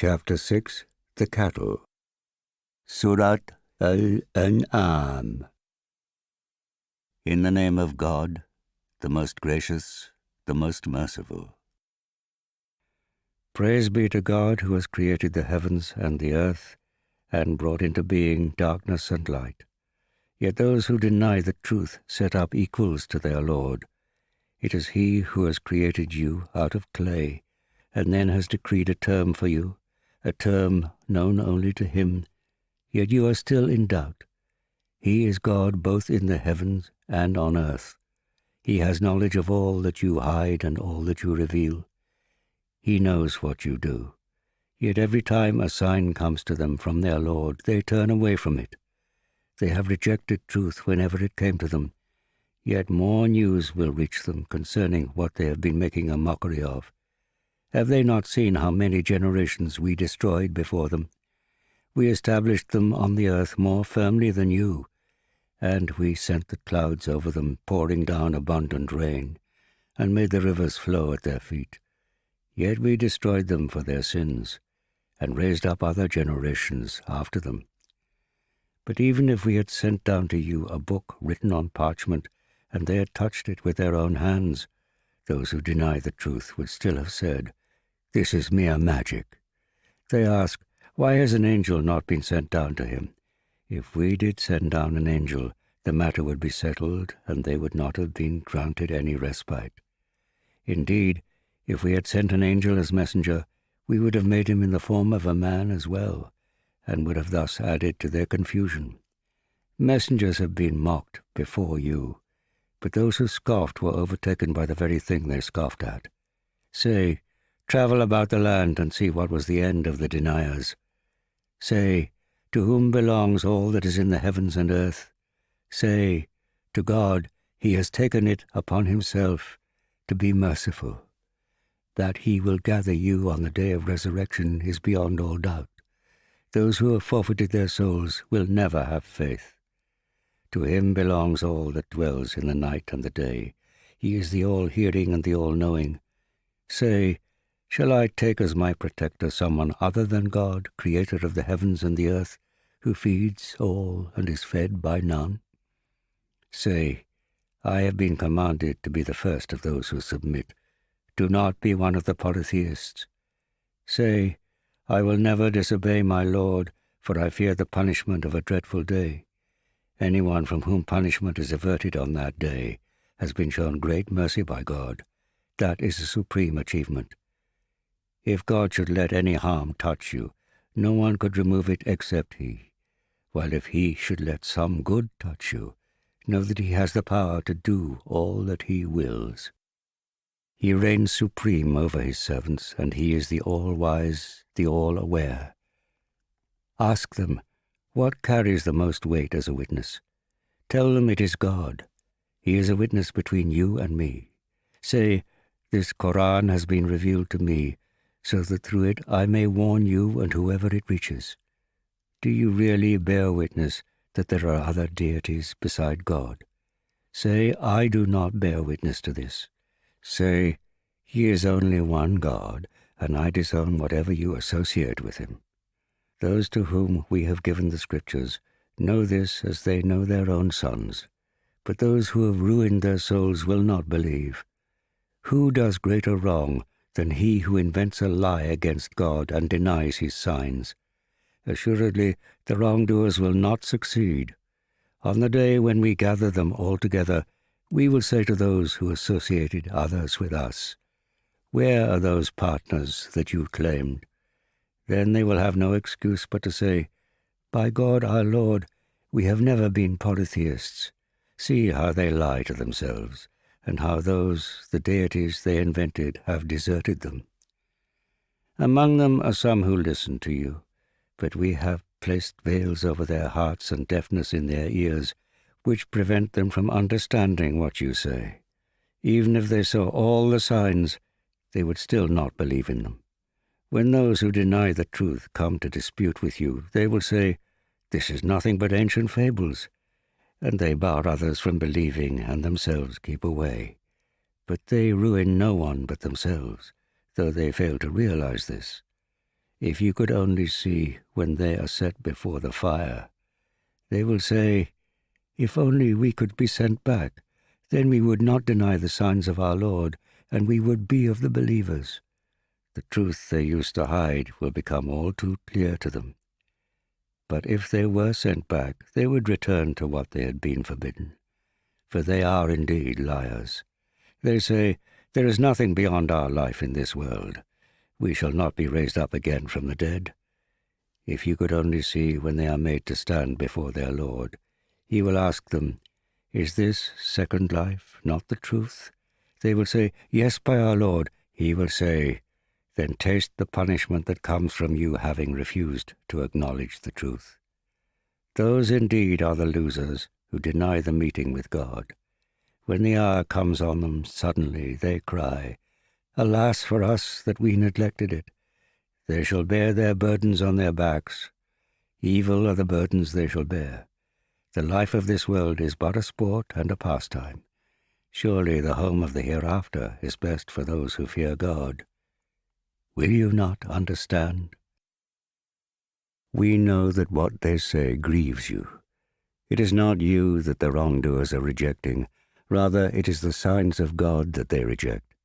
Chapter 6, The Cattle. Surat Al-Anam. In the name of God, the most gracious, the most merciful. Praise be to God who has created the heavens and the earth and brought into being darkness and light. Yet those who deny the truth set up equals to their Lord. It is He who has created you out of clay and then has decreed a term for you, a term known only to Him, yet you are still in doubt. He is God both in the heavens and on earth. He has knowledge of all that you hide and all that you reveal. He knows what you do. Yet every time a sign comes to them from their Lord, they turn away from it. They have rejected truth whenever it came to them, yet more news will reach them concerning what they have been making a mockery of. Have they not seen how many generations we destroyed before them? We established them on the earth more firmly than you, and we sent the clouds over them, pouring down abundant rain, and made the rivers flow at their feet. Yet we destroyed them for their sins, and raised up other generations after them. But even if we had sent down to you a book written on parchment, and they had touched it with their own hands, those who deny the truth would still have said, "This is mere magic." They ask, "Why has an angel not been sent down to him?" If we did send down an angel, the matter would be settled, and they would not have been granted any respite. Indeed, if we had sent an angel as messenger, we would have made him in the form of a man as well, and would have thus added to their confusion. Messengers have been mocked before you, but those who scoffed were overtaken by the very thing they scoffed at. Say, travel about the land and see what was the end of the deniers. Say, to whom belongs all that is in the heavens and earth? Say, to God, He has taken it upon Himself to be merciful. That He will gather you on the day of resurrection is beyond all doubt. Those who have forfeited their souls will never have faith. To Him belongs all that dwells in the night and the day. He is the all-hearing and the all-knowing. Say, shall I take as my protector someone other than God, creator of the heavens and the earth, who feeds all and is fed by none? Say, I have been commanded to be the first of those who submit. Do not be one of the polytheists. Say, I will never disobey my Lord, for I fear the punishment of a dreadful day. Anyone from whom punishment is averted on that day has been shown great mercy by God. That is a supreme achievement. If God should let any harm touch you, no one could remove it except He. While if He should let some good touch you, know that He has the power to do all that He wills. He reigns supreme over His servants, and He is the all-wise, the all-aware. Ask them, what carries the most weight as a witness? Tell them it is God. He is a witness between you and me. Say, this Quran has been revealed to me, so that through it I may warn you and whoever it reaches. Do you really bear witness that there are other deities beside God? Say, I do not bear witness to this. Say, He is only one God, and I disown whatever you associate with Him. Those to whom we have given the Scriptures know this as they know their own sons, but those who have ruined their souls will not believe. Who does greater wrong than he who invents a lie against God and denies His signs? Assuredly, the wrongdoers will not succeed. On the day when we gather them all together, we will say to those who associated others with us, where are those partners that you claimed? Then they will have no excuse but to say, by God our Lord, we have never been polytheists. See how they lie to themselves, and how those, the deities they invented, have deserted them. Among them are some who listen to you, but we have placed veils over their hearts and deafness in their ears, which prevent them from understanding what you say. Even if they saw all the signs, they would still not believe in them. When those who deny the truth come to dispute with you, they will say, this is nothing but ancient fables, and they bar others from believing and themselves keep away. But they ruin no one but themselves, though they fail to realize this. If you could only see when they are set before the fire, they will say, if only we could be sent back, then we would not deny the signs of our Lord, and we would be of the believers. The truth they used to hide will become all too clear to them. But if they were sent back, they would return to what they had been forbidden. For they are indeed liars. They say, there is nothing beyond our life in this world. We shall not be raised up again from the dead. If you could only see when they are made to stand before their Lord, he will ask them, is this second life not the truth? They will say, yes, by our Lord. He will say, then taste the punishment that comes from you having refused to acknowledge the truth. Those indeed are the losers who deny the meeting with God. When the hour comes on them, suddenly they cry, alas for us that we neglected it. They shall bear their burdens on their backs. Evil are the burdens they shall bear. The life of this world is but a sport and a pastime. Surely the home of the hereafter is best for those who fear God. Will you not understand? We know that what they say grieves you. It is not you that the wrongdoers are rejecting. Rather, it is the signs of God that they reject.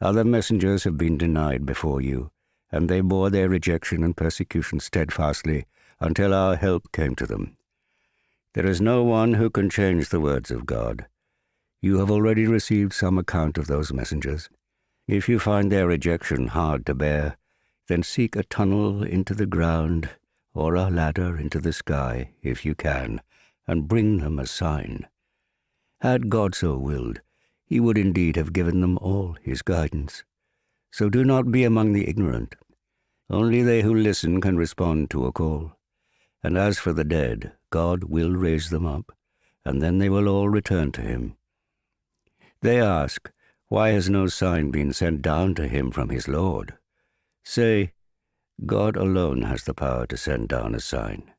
Other messengers have been denied before you, and they bore their rejection and persecution steadfastly until our help came to them. There is no one who can change the words of God. You have already received some account of those messengers. If you find their rejection hard to bear, then seek a tunnel into the ground or a ladder into the sky, if you can, and bring them a sign. Had God so willed, he would indeed have given them all his guidance. So do not be among the ignorant. Only they who listen can respond to a call. And as for the dead, God will raise them up, and then they will all return to him. They ask, why has no sign been sent down to him from his Lord? Say, God alone has the power to send down a sign.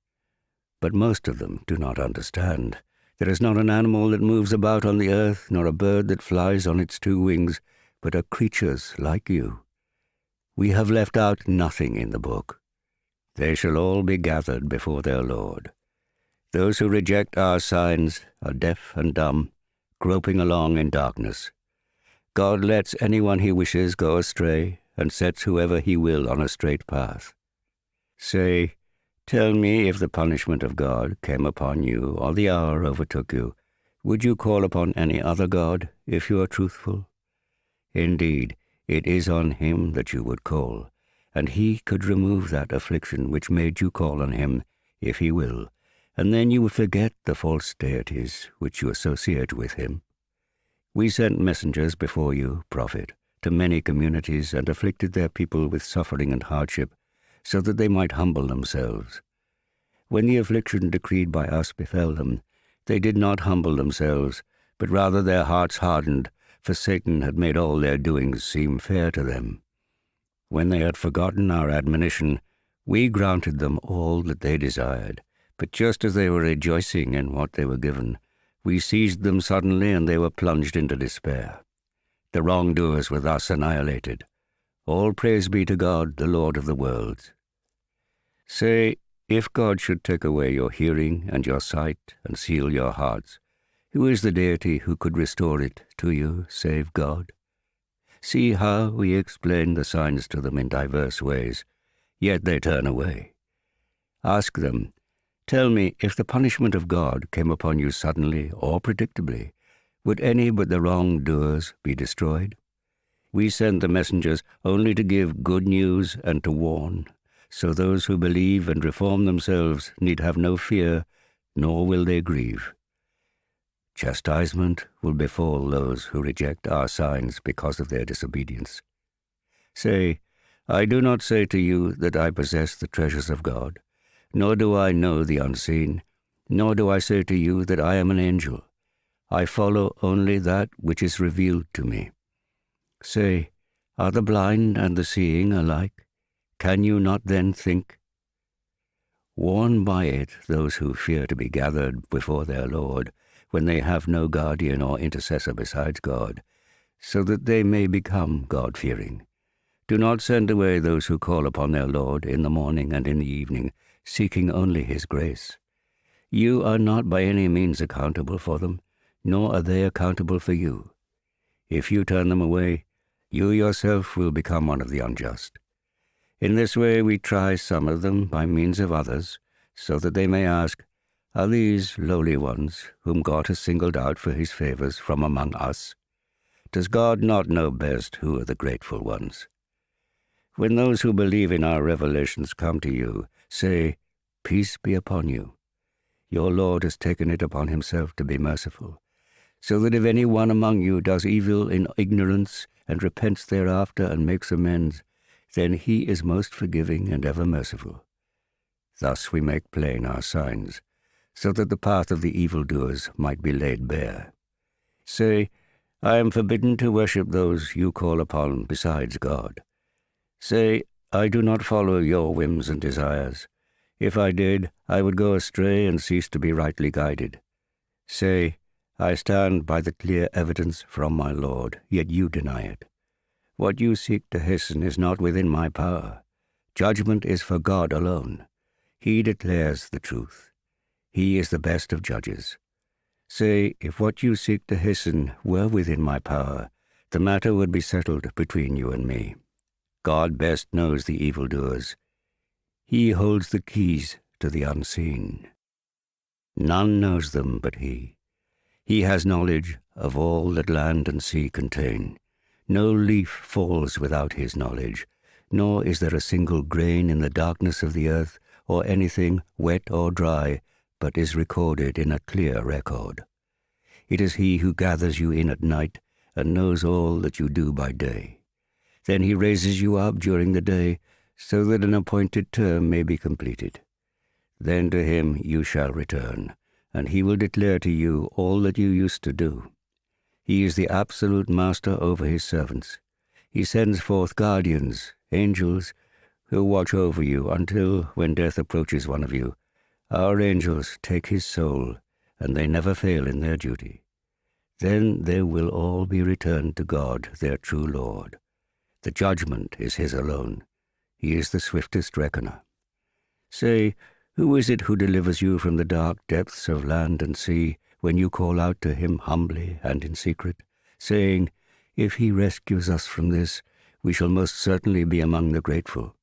But most of them do not understand. There is not an animal that moves about on the earth, nor a bird that flies on its two wings, but are creatures like you. We have left out nothing in the book. They shall all be gathered before their Lord. Those who reject our signs are deaf and dumb, groping along in darkness. God lets anyone he wishes go astray, and sets whoever he will on a straight path. Say, tell me, if the punishment of God came upon you, or the hour overtook you, would you call upon any other God, if you are truthful? Indeed, it is on him that you would call, and he could remove that affliction which made you call on him, if he will, and then you would forget the false deities which you associate with him. We sent messengers before you, prophet, to many communities, and afflicted their people with suffering and hardship, so that they might humble themselves. When the affliction decreed by us befell them, they did not humble themselves, but rather their hearts hardened, for Satan had made all their doings seem fair to them. When they had forgotten our admonition, we granted them all that they desired, but just as they were rejoicing in what they were given, we seized them suddenly, and they were plunged into despair. The wrongdoers were thus annihilated. All praise be to God, the Lord of the worlds. Say, if God should take away your hearing and your sight and seal your hearts, who is the deity who could restore it to you, save God? See how we explain the signs to them in diverse ways, yet they turn away. Ask them, tell me, if the punishment of God came upon you suddenly or predictably, would any but the wrongdoers be destroyed? We send the messengers only to give good news and to warn, so those who believe and reform themselves need have no fear, nor will they grieve. Chastisement will befall those who reject our signs because of their disobedience. Say, I do not say to you that I possess the treasures of God, nor do I know the unseen, nor do I say to you that I am an angel. I follow only that which is revealed to me. Say, are the blind and the seeing alike? Can you not then think? Warn by it those who fear to be gathered before their Lord, when they have no guardian or intercessor besides God, so that they may become God-fearing. Do not send away those who call upon their Lord in the morning and in the evening, seeking only his grace. You are not by any means accountable for them, nor are they accountable for you. If you turn them away, you yourself will become one of the unjust. In this way we try some of them by means of others, so that they may ask, are these lowly ones, whom God has singled out for his favors, from among us? Does God not know best who are the grateful ones? When those who believe in our revelations come to you, say, peace be upon you. Your Lord has taken it upon himself to be merciful, so that if any one among you does evil in ignorance and repents thereafter and makes amends, then he is most forgiving and ever merciful. Thus we make plain our signs, so that the path of the evildoers might be laid bare. Say, I am forbidden to worship those you call upon besides God. Say, I do not follow your whims and desires. If I did, I would go astray and cease to be rightly guided. Say, I stand by the clear evidence from my Lord, yet you deny it. What you seek to hasten is not within my power. Judgment is for God alone. He declares the truth. He is the best of judges. Say, if what you seek to hasten were within my power, the matter would be settled between you and me. God best knows the evildoers. He holds the keys to the unseen. None knows them but he. He has knowledge of all that land and sea contain. No leaf falls without his knowledge, nor is there a single grain in the darkness of the earth, or anything wet or dry, but is recorded in a clear record. It is he who gathers you in at night and knows all that you do by day. Then he raises you up during the day, so that an appointed term may be completed. Then to him you shall return, and he will declare to you all that you used to do. He is the absolute master over his servants. He sends forth guardians, angels, who watch over you until, when death approaches one of you, our angels take his soul, and they never fail in their duty. Then they will all be returned to God, their true Lord. The judgment is his alone. He is the swiftest reckoner. Say, who is it who delivers you from the dark depths of land and sea, when you call out to him humbly and in secret, saying, if he rescues us from this, we shall most certainly be among the grateful.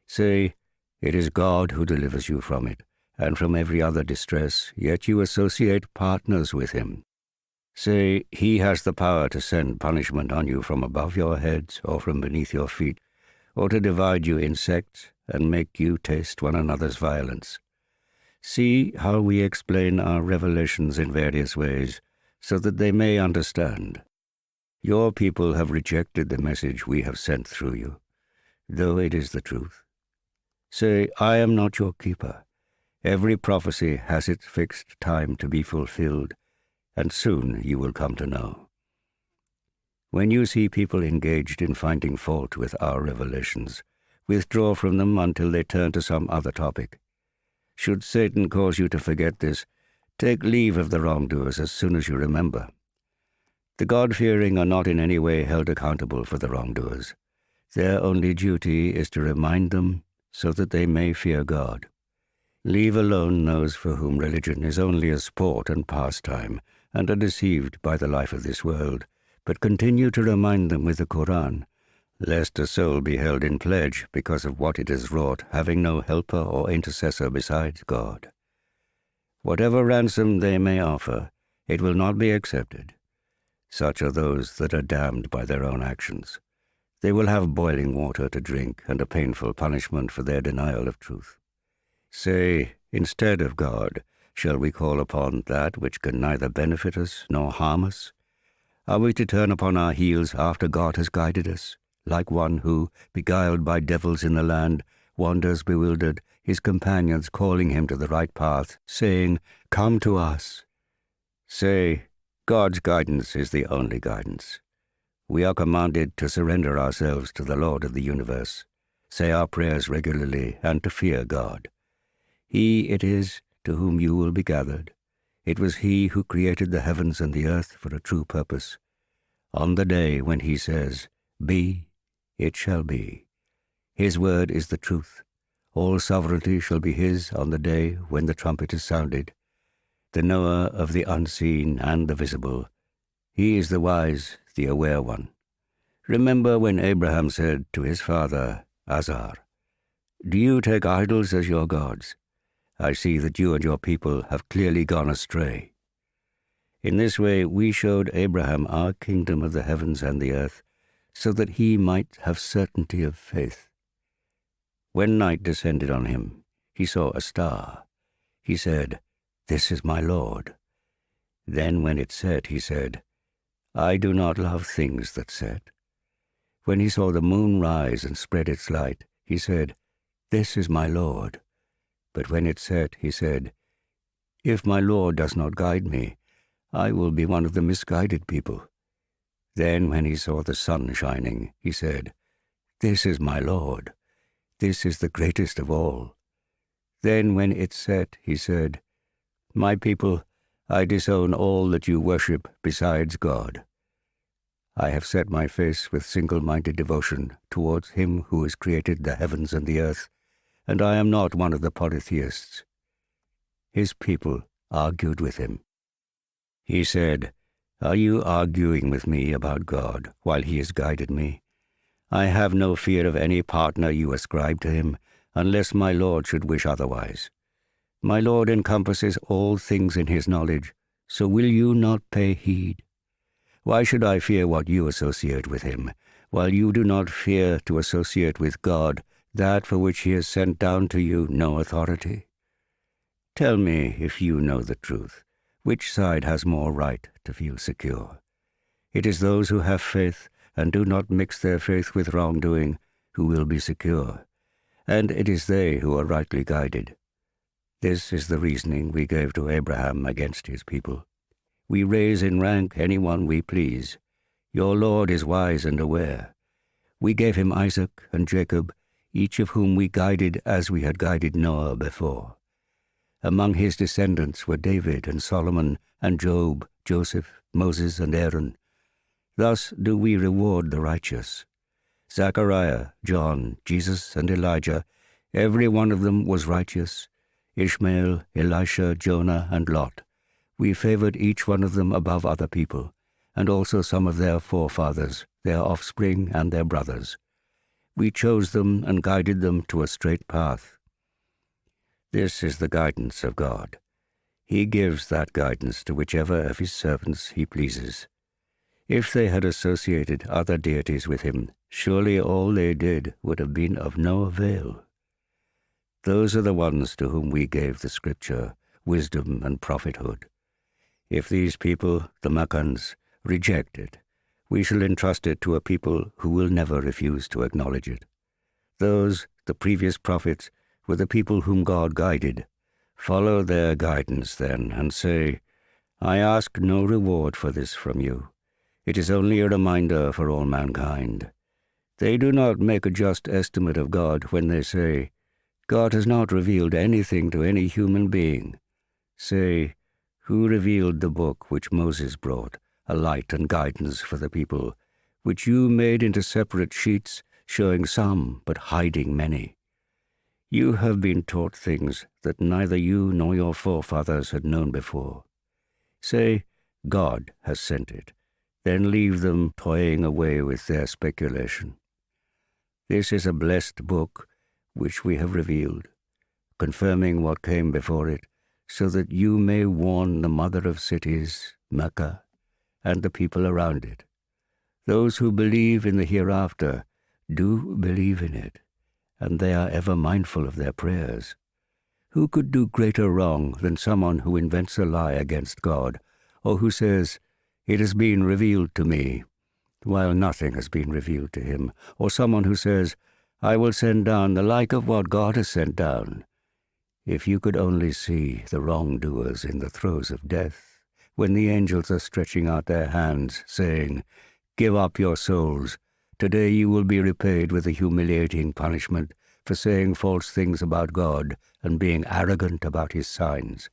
Say, it is God who delivers you from it, and from every other distress, yet you associate partners with him. Say, he has the power to send punishment on you from above your heads or from beneath your feet, or to divide you in sects and make you taste one another's violence. See how we explain our revelations in various ways, so that they may understand. Your people have rejected the message we have sent through you, though it is the truth. Say, I am not your keeper. Every prophecy has its fixed time to be fulfilled, and soon you will come to know. When you see people engaged in finding fault with our revelations, withdraw from them until they turn to some other topic. Should Satan cause you to forget this, take leave of the wrongdoers as soon as you remember. The God-fearing are not in any way held accountable for the wrongdoers. Their only duty is to remind them so that they may fear God. Leave alone those for whom religion is only a sport and pastime, and are deceived by the life of this world, but continue to remind them with the Quran, lest a soul be held in pledge because of what it has wrought, having no helper or intercessor besides God. Whatever ransom they may offer, it will not be accepted. Such are those that are damned by their own actions. They will have boiling water to drink and a painful punishment for their denial of truth. Say, instead of God, shall we call upon that which can neither benefit us nor harm us? Are we to turn upon our heels after God has guided us, like one who, beguiled by devils in the land, wanders bewildered, his companions calling him to the right path, saying, come to us? Say, God's guidance is the only guidance. We are commanded to surrender ourselves to the Lord of the universe, say our prayers regularly, and to fear God. He it is to whom you will be gathered. It was he who created the heavens and the earth for a true purpose. On the day when he says, be, it shall be. His word is the truth. All sovereignty shall be his on the day when the trumpet is sounded, the knower of the unseen and the visible. He is the wise, the aware one. Remember when Abraham said to his father, Azar, "Do you take idols as your gods? I see that you and your people have clearly gone astray." In this way we showed Abraham our kingdom of the heavens and the earth, so that he might have certainty of faith. When night descended on him, he saw a star. He said, "This is my Lord." Then when it set, he said, "I do not love things that set." When he saw the moon rise and spread its light, he said, "This is my Lord." But when it set, he said, "If my Lord does not guide me, I will be one of the misguided people." Then when he saw the sun shining, he said, "This is my Lord. This is the greatest of all." Then when it set, he said, "My people, I disown all that you worship besides God. I have set my face with single-minded devotion towards him who has created the heavens and the earth, and I am not one of the polytheists." His people argued with him. He said, "Are you arguing with me about God while he has guided me? I have no fear of any partner you ascribe to him, unless my Lord should wish otherwise. My Lord encompasses all things in his knowledge, so will you not pay heed? Why should I fear what you associate with him, while you do not fear to associate with God that for which he has sent down to you no authority? Tell me, if you know the truth, which side has more right to feel secure? It is those who have faith and do not mix their faith with wrongdoing who will be secure, and it is they who are rightly guided. This is the reasoning we gave to Abraham against his people. We raise in rank anyone we please. Your Lord is wise and aware. We gave him Isaac and Jacob, each of whom we guided as we had guided Noah before. Among his descendants were David and Solomon and Job, Joseph, Moses and Aaron. Thus do we reward the righteous. Zechariah, John, Jesus and Elijah, every one of them was righteous. Ishmael, Elisha, Jonah and Lot. We favored each one of them above other people, and also some of their forefathers, their offspring and their brothers. We chose them and guided them to a straight path. This is the guidance of God. He gives that guidance to whichever of his servants he pleases. If they had associated other deities with him, surely all they did would have been of no avail. Those are the ones to whom we gave the scripture, wisdom and prophethood. If these people, the Meccans, reject it, we shall entrust it to a people who will never refuse to acknowledge it. Those, the previous prophets, were the people whom God guided. Follow their guidance, then, and say, "I ask no reward for this from you. It is only a reminder for all mankind." They do not make a just estimate of God when they say, "God has not revealed anything to any human being." Say, "Who revealed the book which Moses brought, a light and guidance for the people, which you made into separate sheets, showing some but hiding many? You have been taught things that neither you nor your forefathers had known before." Say, "God has sent it." Then leave them toying away with their speculation. This is a blessed book which we have revealed, confirming what came before it, so that you may warn the mother of cities, Mecca, and the people around it. Those who believe in the hereafter do believe in it, and they are ever mindful of their prayers. Who could do greater wrong than someone who invents a lie against God, or who says, "It has been revealed to me," while nothing has been revealed to him, or someone who says, "I will send down the like of what God has sent down"? If you could only see the wrongdoers in the throes of death, when the angels are stretching out their hands, saying, "Give up your souls. Today you will be repaid with a humiliating punishment for saying false things about God and being arrogant about his signs.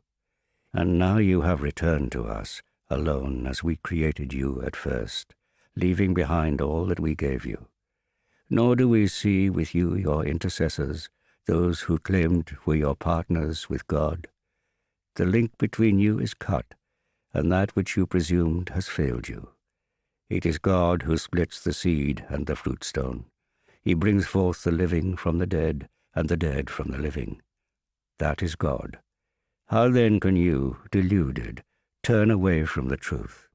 And now you have returned to us, alone as we created you at first, leaving behind all that we gave you. Nor do we see with you your intercessors, those who claimed were your partners with God. The link between you is cut, and that which you presumed has failed you. It is God who splits the seed and the fruit stone. He brings forth the living from the dead, and the dead from the living. That is God. How then can you, deluded, turn away from the truth?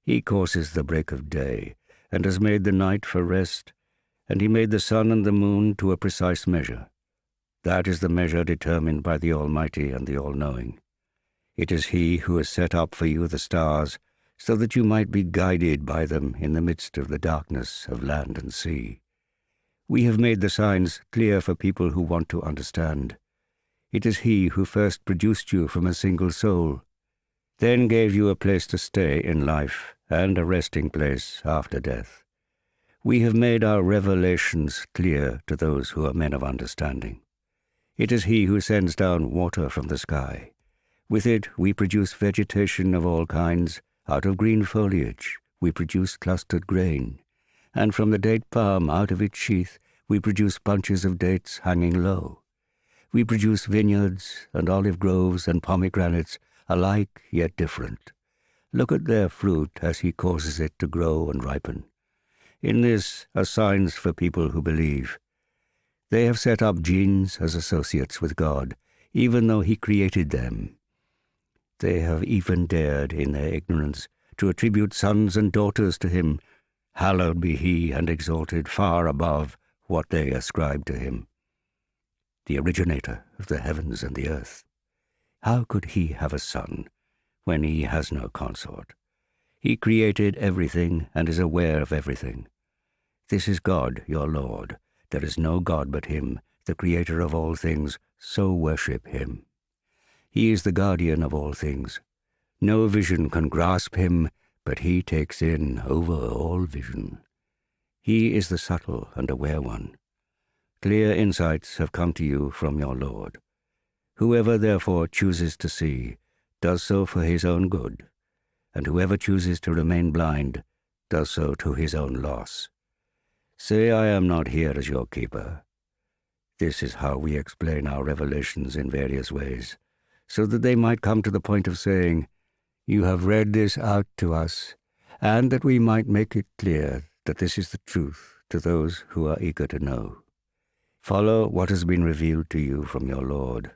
He causes the break of day, and has made the night for rest, and he made the sun and the moon to a precise measure. That is the measure determined by the Almighty and the All-Knowing. It is he who has set up for you the stars, so that you might be guided by them in the midst of the darkness of land and sea. We have made the signs clear for people who want to understand. It is he who first produced you from a single soul, then gave you a place to stay in life and a resting place after death. We have made our revelations clear to those who are men of understanding. It is he who sends down water from the sky. With it we produce vegetation of all kinds. Out of green foliage we produce clustered grain, and from the date palm out of its sheath we produce bunches of dates hanging low. We produce vineyards and olive groves and pomegranates, alike yet different. Look at their fruit as he causes it to grow and ripen. In this are signs for people who believe. They have set up jinns as associates with God, even though he created them. They have even dared, in their ignorance, to attribute sons and daughters to him. Hallowed be he and exalted far above what they ascribe to him. The originator of the heavens and the earth. How could he have a son when he has no consort? He created everything and is aware of everything. This is God, your Lord. There is no God but him, the creator of all things, so worship him. He is the guardian of all things. No vision can grasp him, but he takes in over all vision. He is the subtle and aware one. Clear insights have come to you from your Lord. Whoever therefore chooses to see does so for his own good, and whoever chooses to remain blind does so to his own loss. Say I am not here as your keeper. This is how we explain our revelations in various ways, so that they might come to the point of saying, "You have read this out to us," and that we might make it clear that this is the truth to those who are eager to know. Follow what has been revealed to you from your Lord.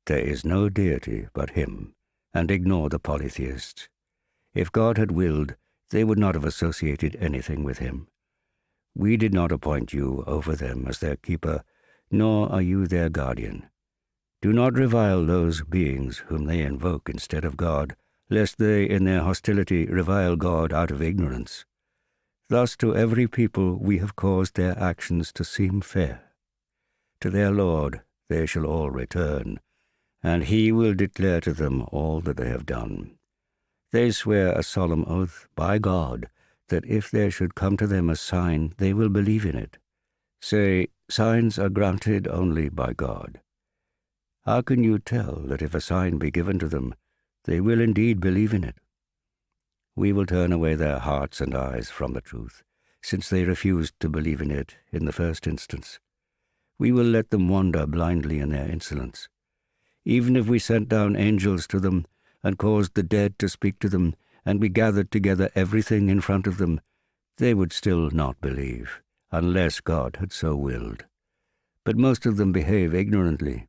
There is no deity but him, and ignore the polytheists. If God had willed, they would not have associated anything with him. We did not appoint you over them as their keeper, nor are you their guardian. Do not revile those beings whom they invoke instead of God, lest they in their hostility revile God out of ignorance. Thus to every people we have caused their actions to seem fair. To their Lord they shall all return, and he will declare to them all that they have done. They swear a solemn oath by God that if there should come to them a sign, they will believe in it. Say, signs are granted only by God. How can you tell that if a sign be given to them, they will indeed believe in it? We will turn away their hearts and eyes from the truth, since they refused to believe in it in the first instance. We will let them wander blindly in their insolence. Even if we sent down angels to them, and caused the dead to speak to them, and we gathered together everything in front of them, they would still not believe, unless God had so willed. But most of them behave ignorantly.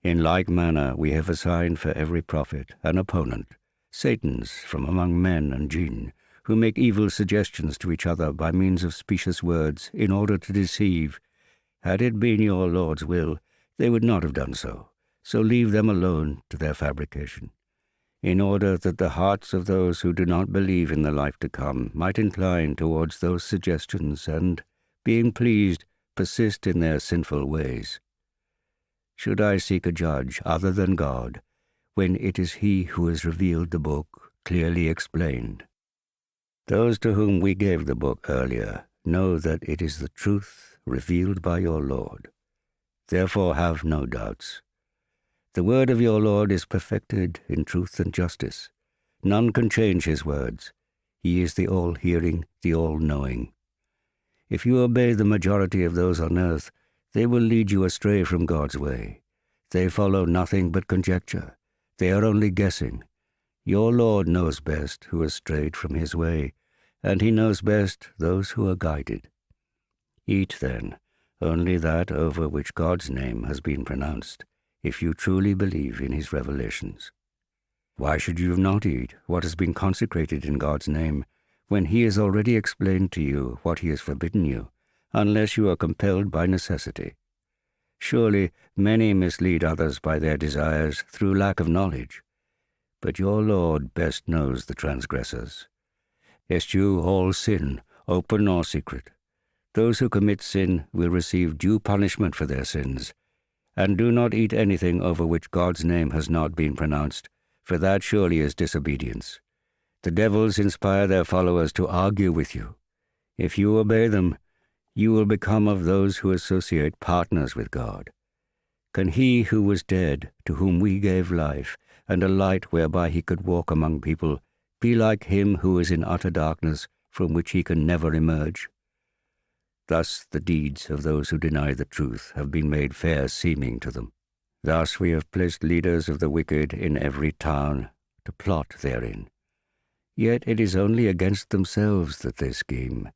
In like manner we have assigned for every prophet an opponent, Satans from among men and jinn, who make evil suggestions to each other by means of specious words in order to deceive. Had it been your Lord's will, they would not have done so, so leave them alone to their fabrication, in order that the hearts of those who do not believe in the life to come might incline towards those suggestions and, being pleased, persist in their sinful ways. Should I seek a judge other than God, when it is he who has revealed the book, clearly explained? Those to whom we gave the book earlier know that it is the truth revealed by your Lord. Therefore have no doubts. The word of your Lord is perfected in truth and justice. None can change his words. He is the all-hearing, the all-knowing. If you obey the majority of those on earth, they will lead you astray from God's way. They follow nothing but conjecture. They are only guessing. Your Lord knows best who has strayed from his way, and he knows best those who are guided. Eat, then, only that over which God's name has been pronounced, if you truly believe in his revelations. Why should you not eat what has been consecrated in God's name, when he has already explained to you what he has forbidden you, unless you are compelled by necessity? Surely many mislead others by their desires through lack of knowledge, but your Lord best knows the transgressors. Eschew all sin, open or secret. Those who commit sin will receive due punishment for their sins, and do not eat anything over which God's name has not been pronounced, for that surely is disobedience. The devils inspire their followers to argue with you. If you obey them, you will become of those who associate partners with God. Can he who was dead, to whom we gave life, and a light whereby he could walk among people, be like him who is in utter darkness, from which he can never emerge? Thus the deeds of those who deny the truth have been made fair seeming to them. Thus we have placed leaders of the wicked in every town to plot therein. Yet it is only against themselves that they scheme,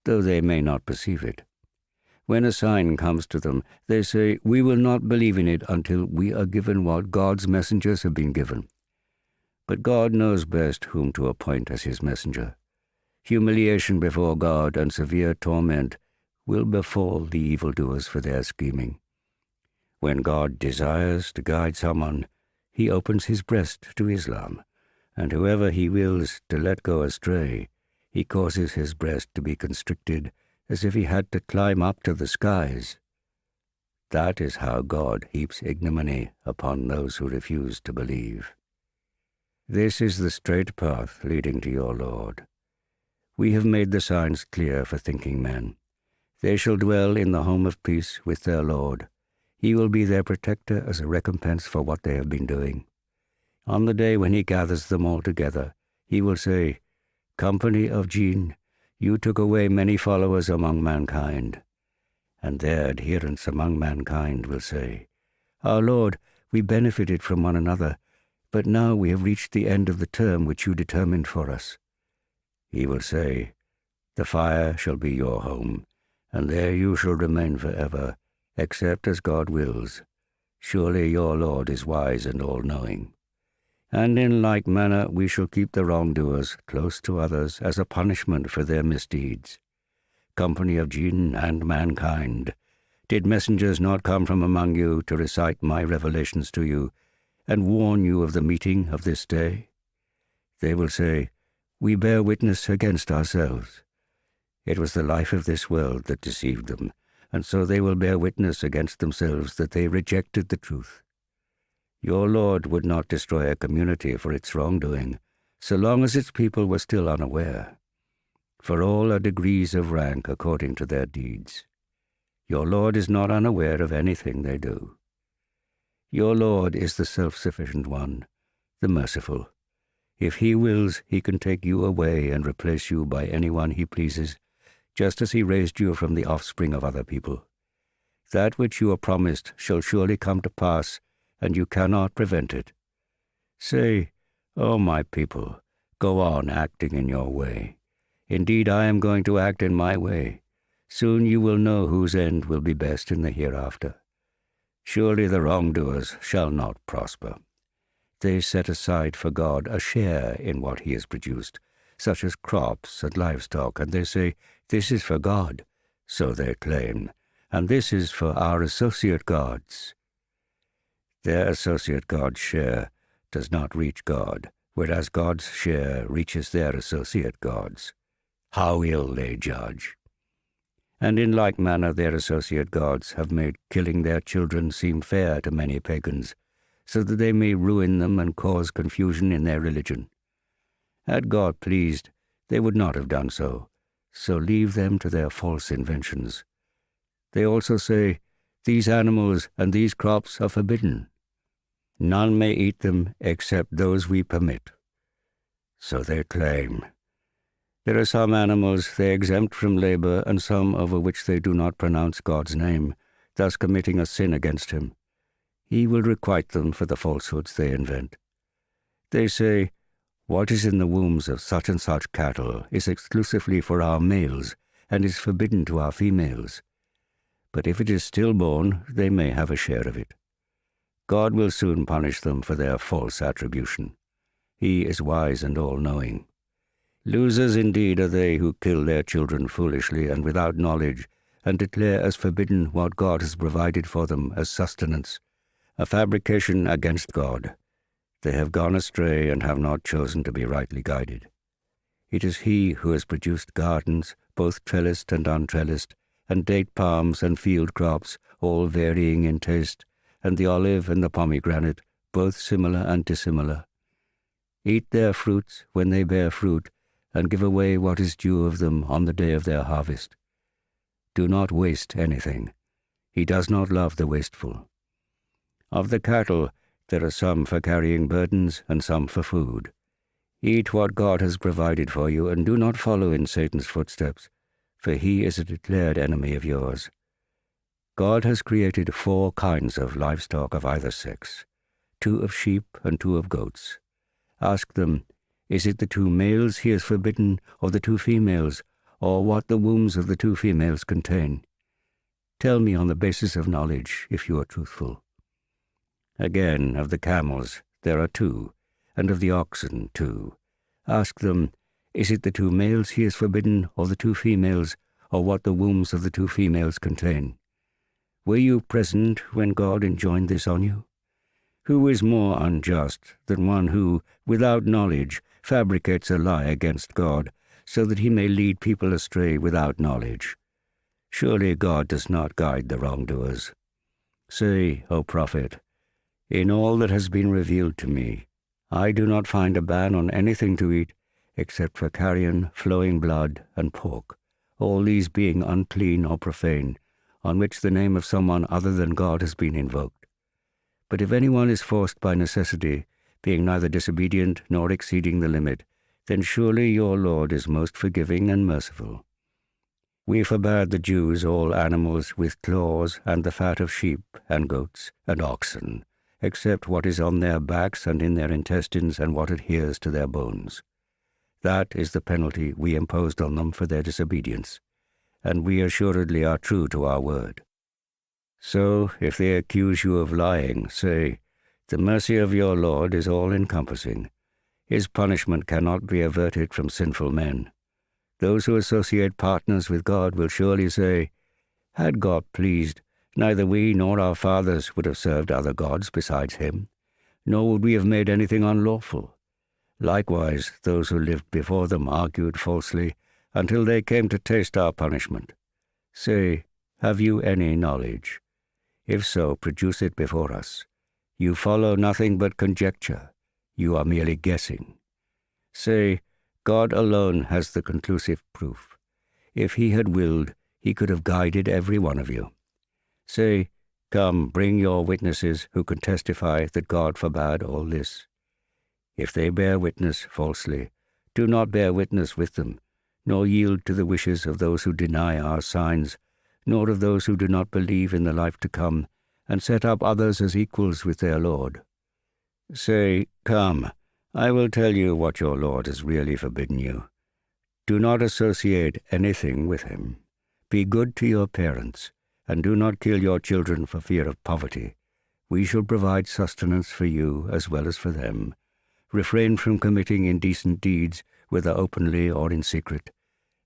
though they may not perceive it. When a sign comes to them, they say, "We will not believe in it until we are given what God's messengers have been given." But God knows best whom to appoint as his messenger. Humiliation before God and severe torment will befall the evildoers for their scheming. When God desires to guide someone, he opens his breast to Islam, and whoever he wills to let go astray, he causes his breast to be constricted as if he had to climb up to the skies. That is how God heaps ignominy upon those who refuse to believe. This is the straight path leading to your Lord. We have made the signs clear for thinking men. They shall dwell in the home of peace with their Lord. He will be their protector as a recompense for what they have been doing. On the day when he gathers them all together, he will say, "Company of jinn, you took away many followers among mankind." And their adherents among mankind will say, "Our Lord, we benefited from one another, but now we have reached the end of the term which you determined for us." He will say, "The fire shall be your home, and there you shall remain forever, except as God wills. Surely your Lord is wise and all-knowing." And in like manner we shall keep the wrongdoers close to others as a punishment for their misdeeds. Company of jinn and mankind, did messengers not come from among you to recite my revelations to you, and warn you of the meeting of this day? They will say, "We bear witness against ourselves." It was the life of this world that deceived them, and so they will bear witness against themselves that they rejected the truth. Your Lord would not destroy a community for its wrongdoing, so long as its people were still unaware. For all are degrees of rank according to their deeds. Your Lord is not unaware of anything they do. Your Lord is the self-sufficient one, the merciful. If he wills, he can take you away and replace you by anyone he pleases, just as he raised you from the offspring of other people. That which you are promised shall surely come to pass, and you cannot prevent it. Say, "O my people, go on acting in your way. Indeed, I am going to act in my way. Soon you will know whose end will be best in the hereafter. Surely the wrongdoers shall not prosper. They set aside for God a share in what he has produced, such as crops and livestock, and they say, 'This is for God,' so they claim, 'and this is for our associate gods.' Their associate god's share does not reach God, whereas God's share reaches their associate gods. How ill they judge! And in like manner their associate gods have made killing their children seem fair to many pagans, so that they may ruin them and cause confusion in their religion. Had God pleased, they would not have done so, so leave them to their false inventions. They also say, 'These animals and these crops are forbidden. None may eat them except those we permit.' So they claim. There are some animals they exempt from labor, and some over which they do not pronounce God's name, thus committing a sin against him. He will requite them for the falsehoods they invent. They say, "What is in the wombs of such and such cattle is exclusively for our males, and is forbidden to our females. But if it is stillborn, they may have a share of it." God will soon punish them for their false attribution. He is wise and all-knowing. Losers indeed are they who kill their children foolishly and without knowledge, and declare as forbidden what God has provided for them as sustenance, a fabrication against God. They have gone astray and have not chosen to be rightly guided. It is He who has produced gardens, both trellised and untrellised, and date palms and field crops, all varying in taste, and the olive and the pomegranate, both similar and dissimilar. Eat their fruits when they bear fruit, and give away what is due of them on the day of their harvest. Do not waste anything. He does not love the wasteful. Of the cattle, there are some for carrying burdens and some for food. Eat what God has provided for you, and do not follow in Satan's footsteps, for he is a declared enemy of yours. God has created 4 kinds of livestock of either sex, 2 of sheep and 2 of goats. Ask them, is it the 2 males he has forbidden, or the 2 females, or what the wombs of the 2 females contain? Tell me on the basis of knowledge, if you are truthful. Again, of the camels there are 2, and of the oxen 2. Ask them, is it the 2 males he has forbidden, or the 2 females, or what the wombs of the 2 females contain? Were you present when God enjoined this on you? Who is more unjust than one who, without knowledge, fabricates a lie against God, so that he may lead people astray without knowledge? Surely God does not guide the wrongdoers. Say, O prophet, in all that has been revealed to me, I do not find a ban on anything to eat, except for carrion, flowing blood, and pork, all these being unclean or profane, on which the name of someone other than God has been invoked. But if anyone is forced by necessity, being neither disobedient nor exceeding the limit, then surely your Lord is most forgiving and merciful. We forbade the Jews all animals with claws and the fat of sheep and goats and oxen, except what is on their backs and in their intestines and what adheres to their bones. That is the penalty we imposed on them for their disobedience, and we assuredly are true to our word. So, if they accuse you of lying, say, the mercy of your Lord is all-encompassing. His punishment cannot be averted from sinful men. Those who associate partners with God will surely say, had God pleased, neither we nor our fathers would have served other gods besides him, nor would we have made anything unlawful. Likewise, those who lived before them argued falsely, until they came to taste our punishment. Say, have you any knowledge? If so, produce it before us. You follow nothing but conjecture. You are merely guessing. Say, God alone has the conclusive proof. If he had willed, he could have guided every one of you. Say, come, bring your witnesses who can testify that God forbade all this. If they bear witness falsely, do not bear witness with them, nor yield to the wishes of those who deny our signs, nor of those who do not believe in the life to come, and set up others as equals with their Lord. Say, come, I will tell you what your Lord has really forbidden you. Do not associate anything with him. Be good to your parents, and do not kill your children for fear of poverty. We shall provide sustenance for you as well as for them. Refrain from committing indecent deeds, whether openly or in secret,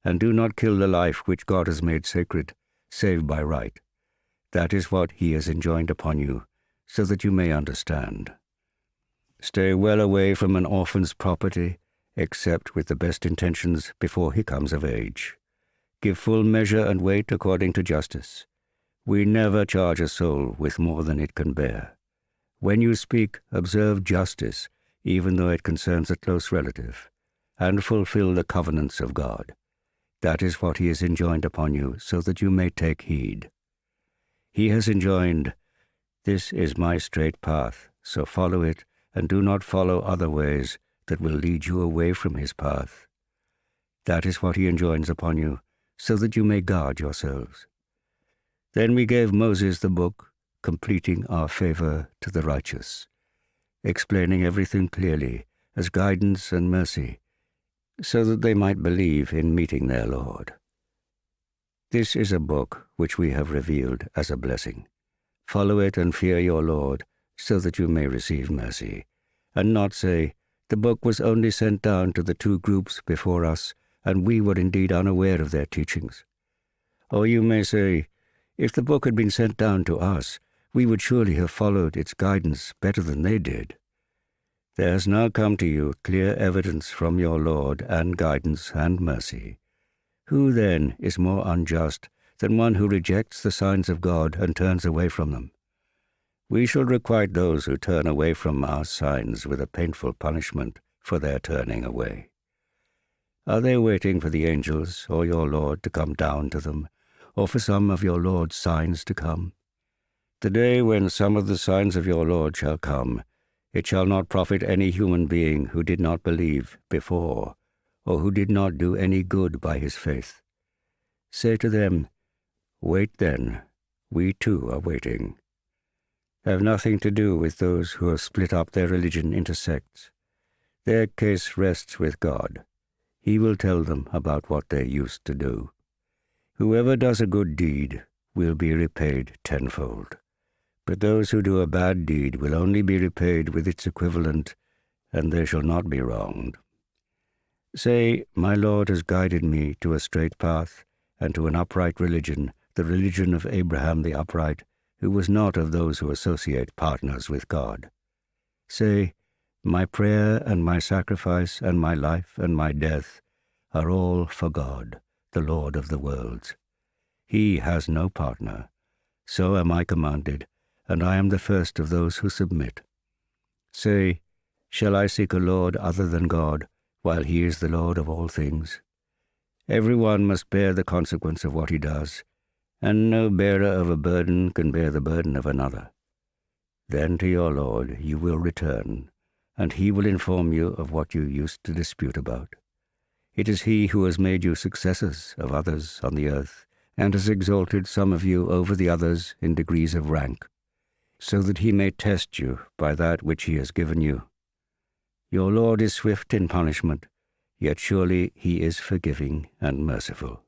and do not kill the life which God has made sacred, save by right. That is what he has enjoined upon you, so that you may understand. Stay well away from an orphan's property, except with the best intentions before he comes of age. Give full measure and weight according to justice. We never charge a soul with more than it can bear. When you speak, observe justice, even though it concerns a close relative, and fulfill the covenants of God. That is what he has enjoined upon you, so that you may take heed. He has enjoined, this is my straight path, so follow it, and do not follow other ways that will lead you away from his path. That is what he enjoins upon you, so that you may guard yourselves. Then we gave Moses the book, completing our favor to the righteous, explaining everything clearly as guidance and mercy, so that they might believe in meeting their Lord. This is a book which we have revealed as a blessing. Follow it and fear your Lord, so that you may receive mercy, and not say, the book was only sent down to the two groups before us, and we were indeed unaware of their teachings. Or you may say, if the book had been sent down to us, we would surely have followed its guidance better than they did. There has now come to you clear evidence from your Lord and guidance and mercy. Who then is more unjust than one who rejects the signs of God and turns away from them? We shall requite those who turn away from our signs with a painful punishment for their turning away. Are they waiting for the angels or your Lord to come down to them, or for some of your Lord's signs to come? The day when some of the signs of your Lord shall come, it shall not profit any human being who did not believe before, or who did not do any good by his faith. Say to them, wait then, we too are waiting. Have nothing to do with those who have split up their religion into sects. Their case rests with God. He will tell them about what they used to do. Whoever does a good deed will be repaid tenfold, but those who do a bad deed will only be repaid with its equivalent, and they shall not be wronged. Say, my Lord has guided me to a straight path and to an upright religion, the religion of Abraham the upright, who was not of those who associate partners with God. Say, my prayer and my sacrifice and my life and my death are all for God, the Lord of the worlds. He has no partner. So am I commanded, and I am the first of those who submit. Say, shall I seek a Lord other than God, while he is the Lord of all things? Everyone must bear the consequence of what he does, and no bearer of a burden can bear the burden of another. Then to your Lord you will return, and he will inform you of what you used to dispute about. It is he who has made you successors of others on the earth, and has exalted some of you over the others in degrees of rank, so that he may test you by that which he has given you. Your Lord is swift in punishment, yet surely he is forgiving and merciful.